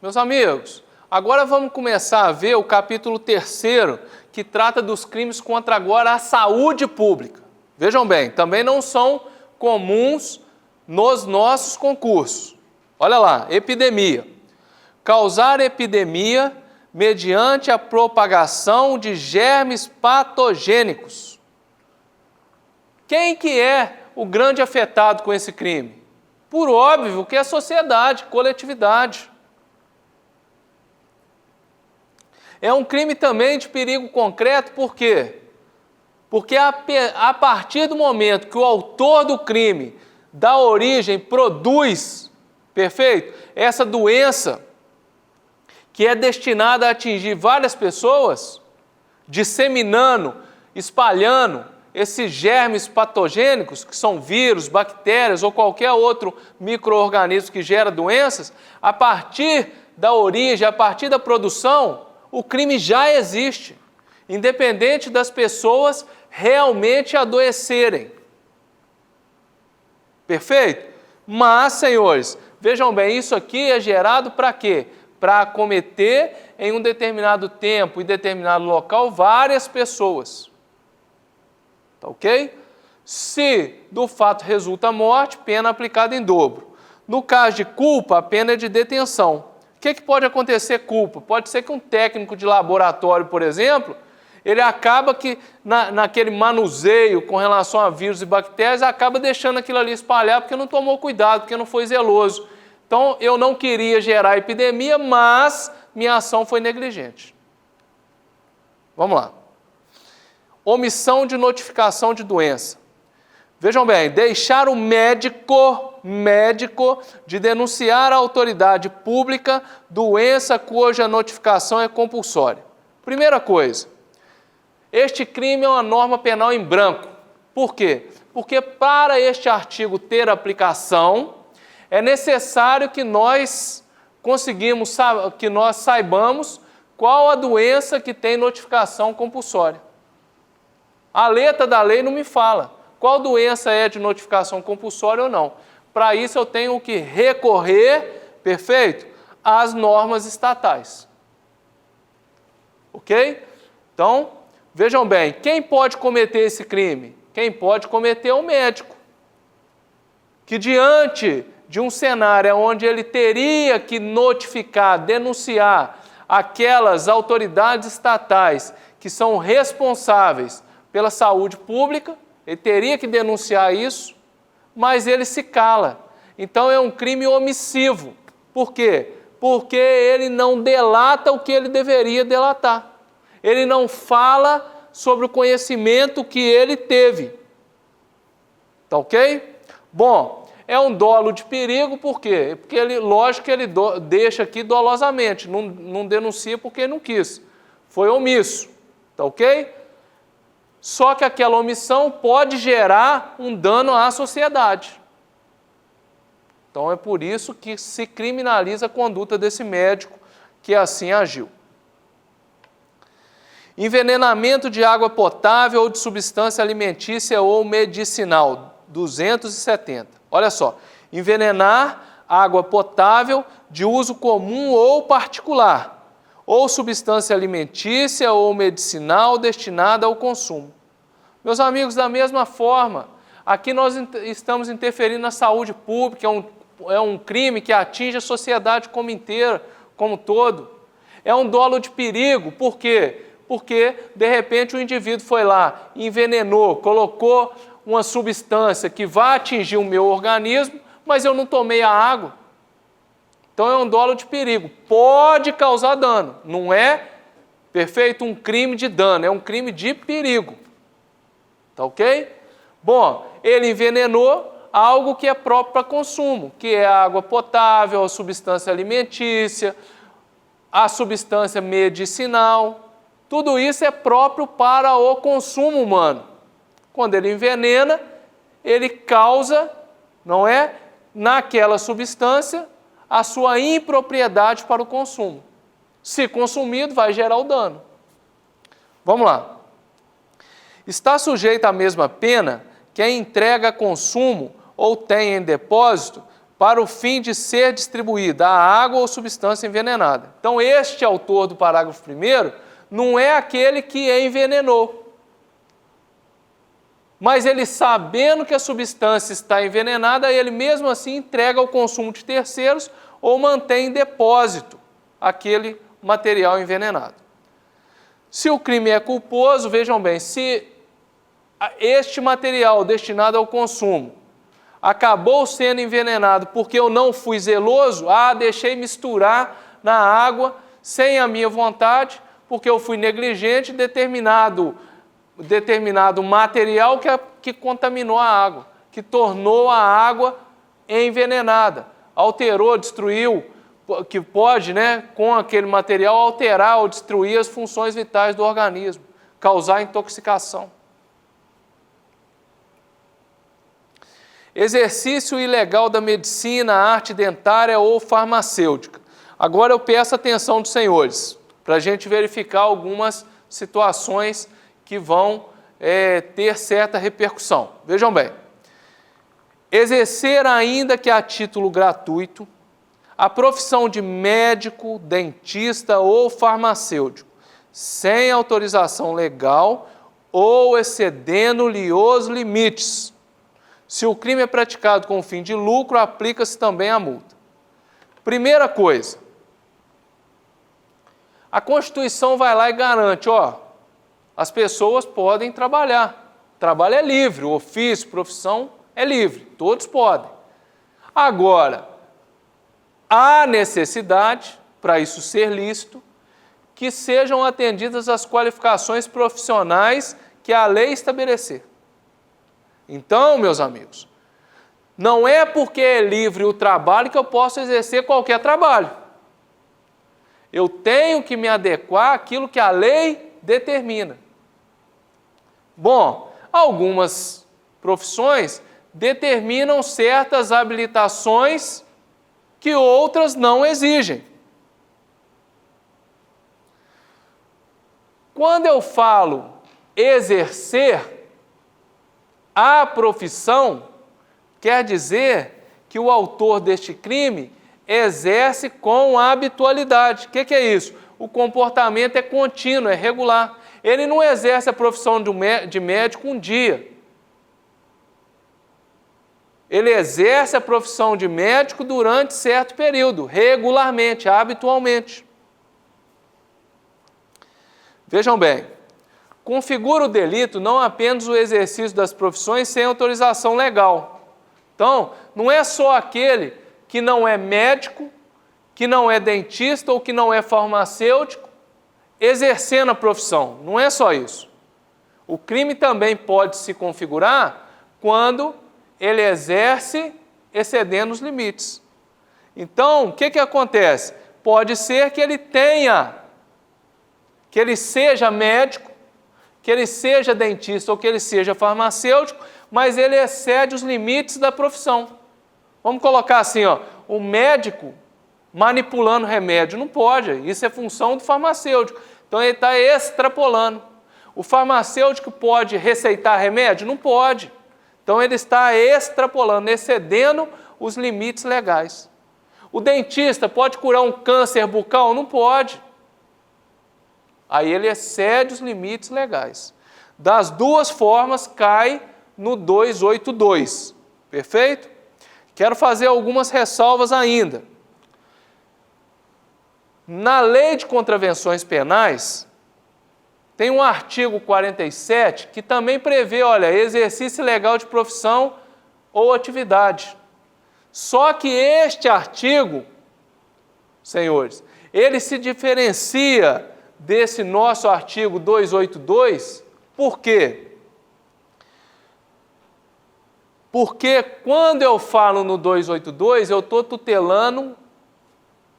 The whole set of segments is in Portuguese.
Meus amigos, agora vamos começar a ver o capítulo 3º, que trata dos crimes contra agora a saúde pública. Vejam bem, também não são comuns nos nossos concursos. Olha lá, epidemia. Causar epidemia mediante a propagação de germes patogênicos. Quem que é o grande afetado com esse crime? Por óbvio que é a sociedade, coletividade. É um crime também de perigo concreto, por quê? Porque a partir do momento que o autor do crime dá origem, produz, perfeito? Essa doença que é destinada a atingir várias pessoas, disseminando, espalhando esses germes patogênicos, que são vírus, bactérias ou qualquer outro micro-organismo que gera doenças, a partir da origem, a partir da produção, o crime já existe, independente das pessoas realmente adoecerem. Perfeito? Mas, senhores, vejam bem, isso aqui é gerado para quê? Para acometer em um determinado tempo, em determinado local, várias pessoas. Tá ok? Se do fato resulta a morte, pena aplicada em dobro. No caso de culpa, a pena é de detenção. O que pode acontecer culpa? Pode ser que um técnico de laboratório, por exemplo, ele acaba que naquele manuseio com relação a vírus e bactérias, acaba deixando aquilo ali espalhar porque não tomou cuidado, porque não foi zeloso. Então, eu não queria gerar epidemia, mas minha ação foi negligente. Vamos lá. Omissão de notificação de doença. Vejam bem, deixar o médico de denunciar à autoridade pública doença cuja notificação é compulsória. Primeira coisa, este crime é uma norma penal em branco. Por quê? Porque para este artigo ter aplicação, é necessário que nós saibamos qual a doença que tem notificação compulsória. A letra da lei não me fala qual doença é de notificação compulsória ou não. Para isso eu tenho que recorrer, perfeito, às normas estatais. Ok? Então, vejam bem, quem pode cometer esse crime? Quem pode cometer é o médico, que diante de um cenário onde ele teria que notificar, denunciar aquelas autoridades estatais que são responsáveis pela saúde pública, ele teria que denunciar isso, mas ele se cala. Então é um crime omissivo. Por quê? Porque ele não delata o que ele deveria delatar. Ele não fala sobre o conhecimento que ele teve. Tá ok? Bom, é um dolo de perigo, por quê? Porque ele, lógico que ele deixa aqui dolosamente, não denuncia porque não quis. Foi omisso. Tá ok? Só que aquela omissão pode gerar um dano à sociedade. Então é por isso que se criminaliza a conduta desse médico que assim agiu. Envenenamento de água potável ou de substância alimentícia ou medicinal, 270. Olha só, envenenar água potável de uso comum ou particular, ou substância alimentícia ou medicinal destinada ao consumo. Meus amigos, da mesma forma, aqui nós estamos interferindo na saúde pública, é um crime que atinge a sociedade como inteira, como todo. É um dolo de perigo, por quê? Porque, de repente, o indivíduo foi lá, envenenou, colocou uma substância que vai atingir o meu organismo, mas eu não tomei a água. Então é um dolo de perigo, pode causar dano, não é, perfeito, um crime de dano, é um crime de perigo, tá ok? Bom, ele envenenou algo que é próprio para consumo, que é a água potável, a substância alimentícia, a substância medicinal, tudo isso é próprio para o consumo humano. Quando ele envenena, ele causa, não é, naquela substância, a sua impropriedade para o consumo. Se consumido, vai gerar o dano. Vamos lá. Está sujeito à mesma pena quem entrega a consumo ou tem em depósito para o fim de ser distribuída a água ou substância envenenada. Então, este autor do parágrafo 1º não é aquele que envenenou. Mas ele, sabendo que a substância está envenenada, ele mesmo assim entrega ao consumo de terceiros ou mantém em depósito aquele material envenenado. Se o crime é culposo, vejam bem, se este material destinado ao consumo acabou sendo envenenado porque eu não fui zeloso, deixei misturar na água sem a minha vontade, porque eu fui negligente, determinado material que contaminou a água, que tornou a água envenenada, alterou, destruiu, que pode, com aquele material, alterar ou destruir as funções vitais do organismo, causar intoxicação. Exercício ilegal da medicina, arte dentária ou farmacêutica. Agora eu peço a atenção dos senhores, para a gente verificar algumas situações que vão ter certa repercussão. Vejam bem, exercer ainda que a título gratuito a profissão de médico, dentista ou farmacêutico, sem autorização legal ou excedendo-lhe os limites. Se o crime é praticado com fim de lucro, aplica-se também a multa. Primeira coisa, a Constituição vai lá e garante, as pessoas podem trabalhar. Trabalho é livre, o ofício, profissão é livre, todos podem. Agora, há necessidade, para isso ser lícito, que sejam atendidas as qualificações profissionais que a lei estabelecer. Então, meus amigos, não é porque é livre o trabalho que eu posso exercer qualquer trabalho. Eu tenho que me adequar àquilo que a lei determina. Bom, algumas profissões determinam certas habilitações que outras não exigem. Quando eu falo exercer a profissão, quer dizer que o autor deste crime exerce com habitualidade. O que é isso? O comportamento é contínuo, é regular. Ele não exerce a profissão de médico um dia. Ele exerce a profissão de médico durante certo período, regularmente, habitualmente. Vejam bem, configura o delito não apenas o exercício das profissões sem autorização legal. Então, não é só aquele que não é médico, que não é dentista ou que não é farmacêutico, exercendo a profissão. Não é só isso. O crime também pode se configurar quando ele exerce excedendo os limites. Então, o que acontece? Pode ser que ele seja médico, que ele seja dentista ou que ele seja farmacêutico, mas ele excede os limites da profissão. Vamos colocar assim, o médico manipulando remédio, não pode, isso é função do farmacêutico. Então ele está extrapolando. O farmacêutico pode receitar remédio? Não pode. Então ele está extrapolando, excedendo os limites legais. O dentista pode curar um câncer bucal? Não pode. Aí ele excede os limites legais. Das duas formas, cai no 282. Perfeito? Quero fazer algumas ressalvas ainda. Na Lei de Contravenções Penais, tem um artigo 47 que também prevê, exercício legal de profissão ou atividade. Só que este artigo, senhores, ele se diferencia desse nosso artigo 282, por quê? Porque quando eu falo no 282, eu estou tutelando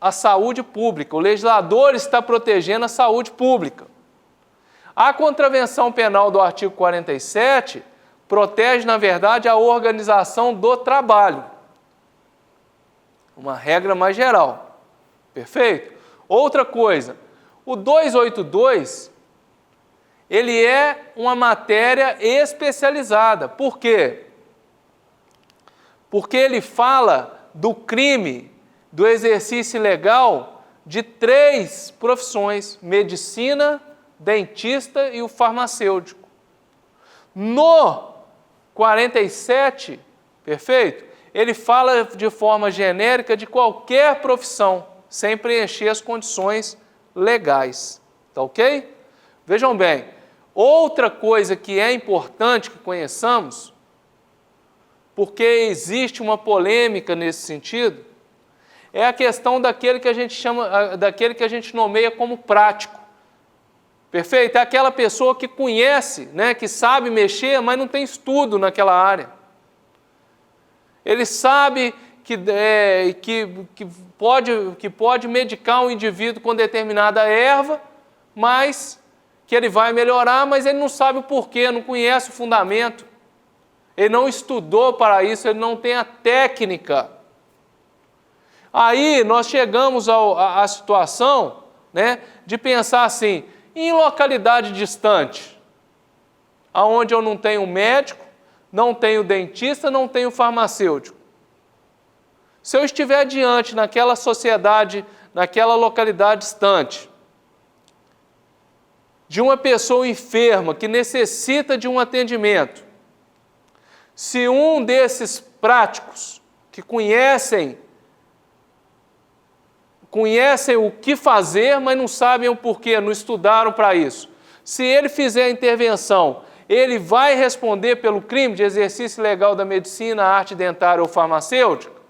a saúde pública. O legislador está protegendo a saúde pública. A contravenção penal do artigo 47 protege, na verdade, a organização do trabalho. Uma regra mais geral. Perfeito? Outra coisa, o 282, ele é uma matéria especializada. Por quê? Porque ele fala do crime do exercício ilegal de 3 profissões: medicina, dentista e o farmacêutico. No 47, perfeito? Ele fala de forma genérica de qualquer profissão, sem preencher as condições legais. Tá ok? Vejam bem, outra coisa que é importante que conheçamos, porque existe uma polêmica nesse sentido, é a questão daquele que a gente chama, daquele que a gente nomeia como prático. Perfeito? É aquela pessoa que conhece, né, que sabe mexer, mas não tem estudo naquela área. Ele sabe que pode medicar um indivíduo com determinada erva, mas que ele vai melhorar, mas ele não sabe o porquê, não conhece o fundamento. Ele não estudou para isso, ele não tem a técnica. Aí nós chegamos à situação, né, de pensar assim, em localidade distante, aonde eu não tenho médico, não tenho dentista, não tenho farmacêutico. Se eu estiver diante naquela sociedade, naquela localidade distante, de uma pessoa enferma que necessita de um atendimento, se um desses práticos que conhecem o que fazer, mas não sabem o porquê, não estudaram para isso, se ele fizer a intervenção, ele vai responder pelo crime de exercício ilegal da medicina, arte dentária ou farmacêutica?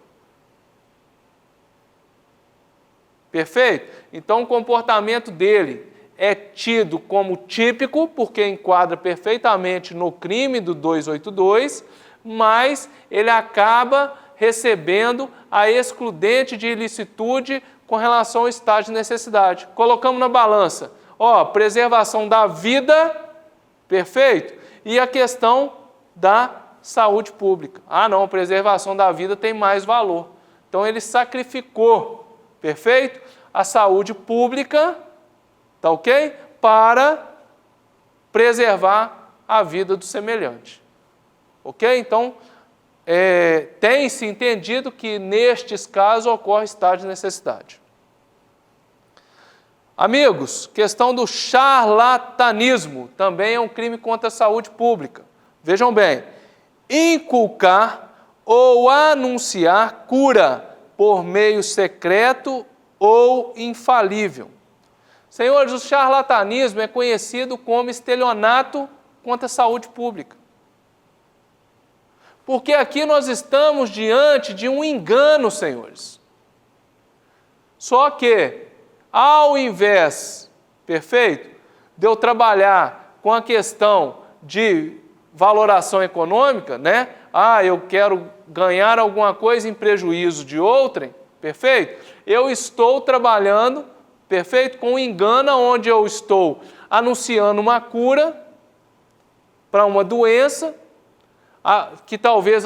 Perfeito? Então o comportamento dele é tido como típico, porque enquadra perfeitamente no crime do 282, mas ele acaba recebendo a excludente de ilicitude com relação ao estágio de necessidade. Colocamos na balança, preservação da vida, perfeito? E a questão da saúde pública. Não, preservação da vida tem mais valor. Então ele sacrificou, perfeito? A saúde pública, tá ok? Para preservar a vida do semelhante. Ok? Então, tem-se entendido que nestes casos ocorre estágio de necessidade. Amigos, questão do charlatanismo também é um crime contra a saúde pública. Vejam bem, inculcar ou anunciar cura por meio secreto ou infalível. Senhores, o charlatanismo é conhecido como estelionato contra a saúde pública. Porque aqui nós estamos diante de um engano, senhores. Só que, ao invés, perfeito, de eu trabalhar com a questão de valoração econômica, né? Eu quero ganhar alguma coisa em prejuízo de outrem, perfeito? Eu estou trabalhando, perfeito, com engano, onde eu estou anunciando uma cura para uma doença, que talvez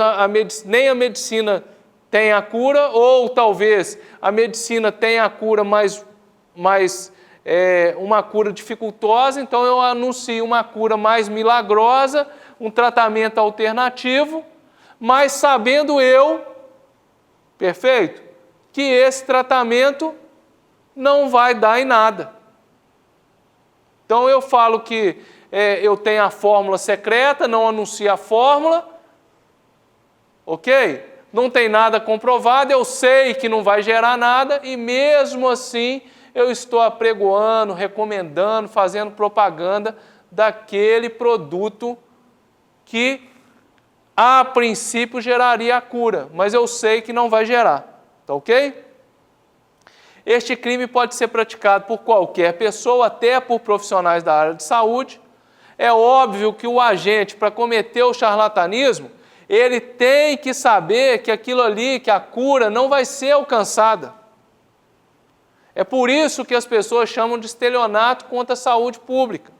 nem a medicina tenha a cura, ou talvez a medicina tenha a cura, mas uma cura dificultosa, então eu anuncio uma cura mais milagrosa, um tratamento alternativo, mas sabendo eu, perfeito, que esse tratamento não vai dar em nada. Então eu falo que eu tenho a fórmula secreta, não anuncio a fórmula, ok? Não tem nada comprovado, eu sei que não vai gerar nada e mesmo assim eu estou apregoando, recomendando, fazendo propaganda daquele produto que a princípio geraria a cura, mas eu sei que não vai gerar, tá ok? Este crime pode ser praticado por qualquer pessoa, até por profissionais da área de saúde. É óbvio que o agente, para cometer o charlatanismo, ele tem que saber que aquilo ali, que a cura não vai ser alcançada. É por isso que as pessoas chamam de estelionato contra a saúde pública.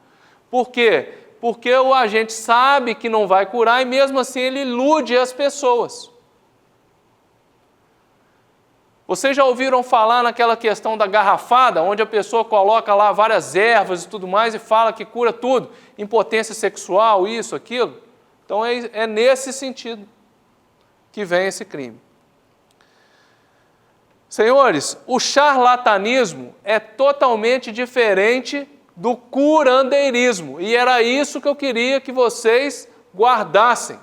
Por quê? Porque o agente sabe que não vai curar e mesmo assim ele ilude as pessoas. Vocês já ouviram falar naquela questão da garrafada, onde a pessoa coloca lá várias ervas e tudo mais e fala que cura tudo, impotência sexual, isso, aquilo? Então é nesse sentido que vem esse crime. Senhores, o charlatanismo é totalmente diferente do curandeirismo. E era isso que eu queria que vocês guardassem.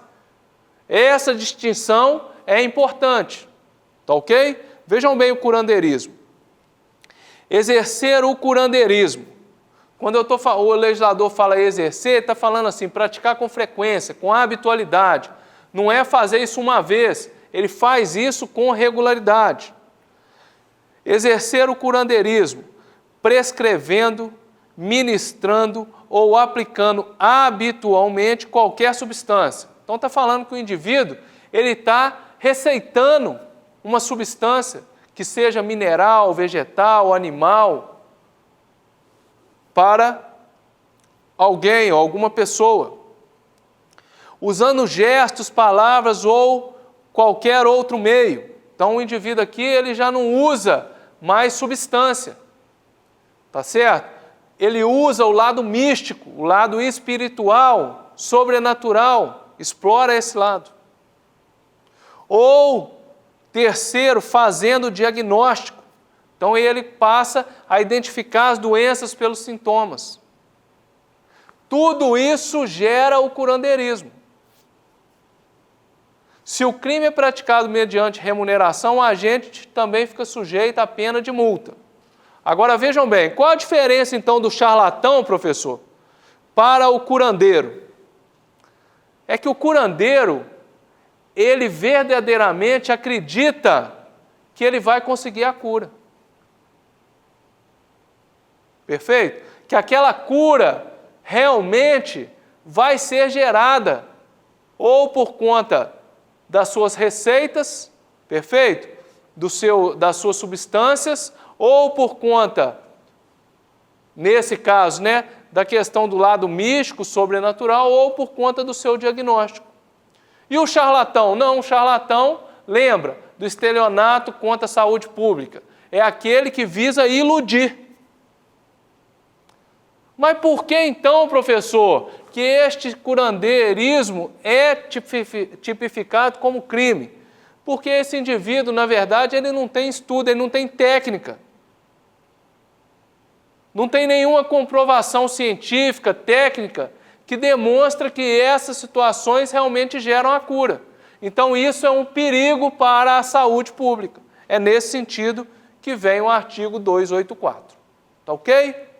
Essa distinção é importante. Tá ok? Vejam bem o curandeirismo. Exercer o curandeirismo. Quando o legislador fala exercer, está falando assim, praticar com frequência, com habitualidade. Não é fazer isso uma vez, ele faz isso com regularidade. Exercer o curandeirismo, prescrevendo, ministrando ou aplicando habitualmente qualquer substância. Então está falando que o indivíduo ele está receitando uma substância que seja mineral, vegetal, animal, para alguém ou alguma pessoa, usando gestos, palavras ou qualquer outro meio. Então o indivíduo aqui ele já não usa mais substância, tá certo? Ele usa o lado místico, o lado espiritual, sobrenatural, explora esse lado. Ou terceiro, fazendo o diagnóstico. Então ele passa a identificar as doenças pelos sintomas. Tudo isso gera o curandeirismo. Se o crime é praticado mediante remuneração, o agente também fica sujeito à pena de multa. Agora vejam bem, qual a diferença então do charlatão, professor, para o curandeiro? É que o curandeiro, ele verdadeiramente acredita que ele vai conseguir a cura. Perfeito? Que aquela cura realmente vai ser gerada ou por conta das suas receitas, perfeito? Das suas substâncias, ou por conta, nesse caso, né, da questão do lado místico, sobrenatural, ou por conta do seu diagnóstico. E o charlatão? Não, o charlatão, lembra, do estelionato contra a saúde pública. É aquele que visa iludir. Mas por que então, professor, que este curandeirismo é tipificado como crime? Porque esse indivíduo, na verdade, ele não tem estudo, ele não tem técnica. Não tem nenhuma comprovação científica, técnica, que demonstra que essas situações realmente geram a cura. Então isso é um perigo para a saúde pública. É nesse sentido que vem o artigo 284. Tá ok?